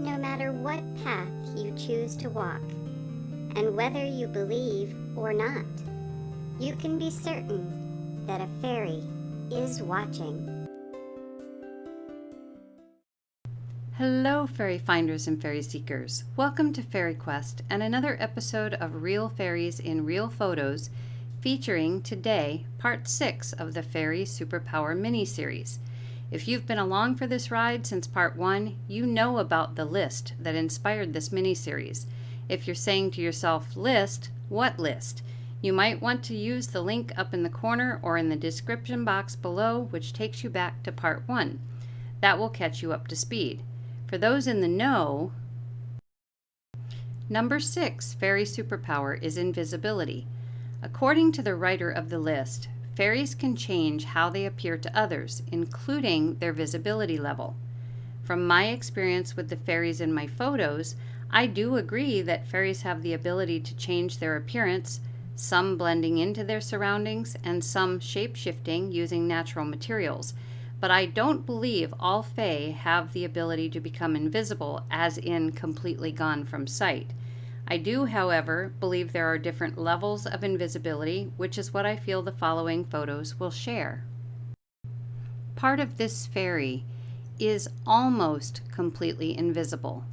no matter what path you choose to walk. And whether you believe or not, you can be certain that a fairy is watching. Hello, fairy finders and fairy seekers. Welcome to FaerieQuest and another episode of Real Fairies in Real Photos, featuring today part 6 of the Faerie Superpower mini-series. If you've been along for this ride since part 1, you know about the list that inspired this mini-series. If you're saying to yourself, list? What list? You might want to use the link up in the corner or in the description box below, which takes you back to part 1. That will catch you up to speed. For those in the know, number 6, Faerie Superpower, is Invisibility. According to the writer of the list, fairies can change how they appear to others, including their visibility level. From my experience with the fairies in my photos, I do agree that fairies have the ability to change their appearance, some blending into their surroundings and some shape-shifting using natural materials. But I don't believe all fae have the ability to become invisible, as in completely gone from sight. I do, however, believe there are different levels of invisibility, which is what I feel the following photos will share. Part of this fairy is almost completely invisible.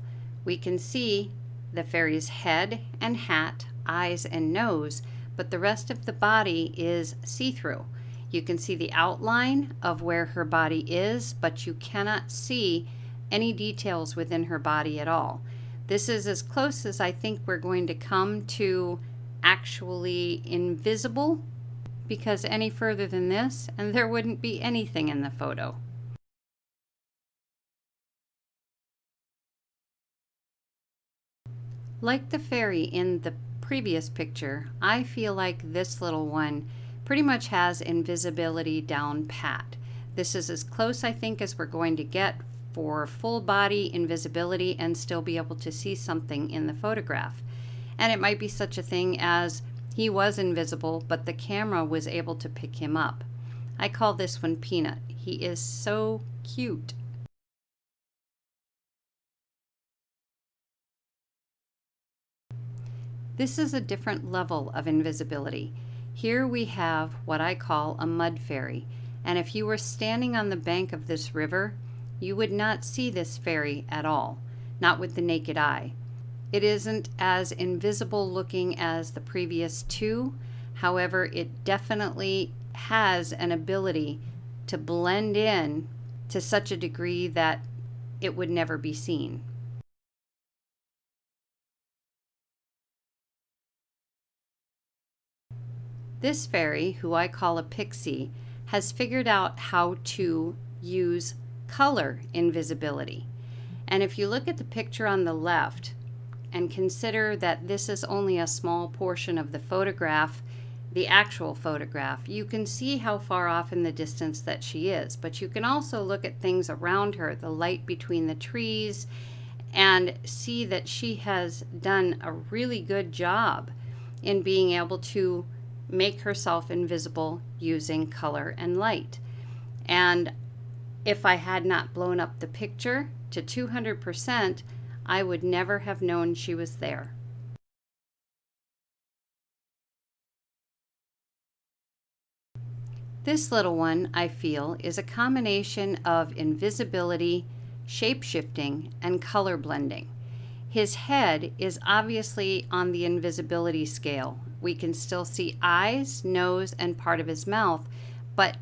We can see the fairy's head and hat, eyes and nose, but the rest of the body is see-through. You can see the outline of where her body is, but you cannot see any details within her body at all. This is as close as I think we're going to come to actually invisible, because any further than this, and there wouldn't be anything in the photo. Like the fairy in the previous picture, I feel like this little one pretty much has invisibility down pat. This is as close, I think, as we're going to get for full body invisibility and still be able to see something in the photograph. And it might be such a thing as he was invisible, but the camera was able to pick him up. I call this one Peanut. He is so cute. This is a different level of invisibility. Here we have what I call a Mud Faerie, and if you were standing on the bank of this river, you would not see this fairy at all, not with the naked eye. It isn't as invisible looking as the previous two, however, it definitely has an ability to blend in to such a degree that it would never be seen. This fairy, who I call a pixie, has figured out how to use color invisibility. And if you look at the picture on the left and consider that this is only a small portion of the photograph, the actual photograph, you can see how far off in the distance that she is. But you can also look at things around her, the light between the trees, and see that she has done a really good job in being able to make herself invisible using color and light. And if I had not blown up the picture to 200%, I would never have known she was there. This little one, I feel, is a combination of invisibility, shape-shifting, and color blending. His head is obviously on the invisibility scale. We can still see eyes, nose, and part of his mouth, but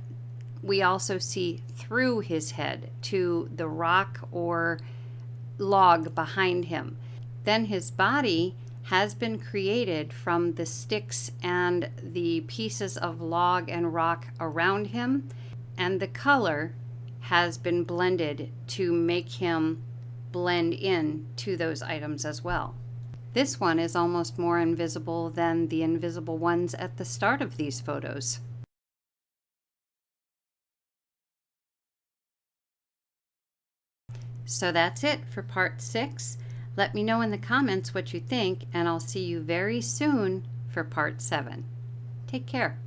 we also see through his head to the rock or log behind him. Then his body has been created from the sticks and the pieces of log and rock around him, and the color has been blended to make him blend in to those items as well. This one is almost more invisible than the invisible ones at the start of these photos. So that's it for part 6. Let me know in the comments what you think, and I'll see you very soon for part 7. Take care.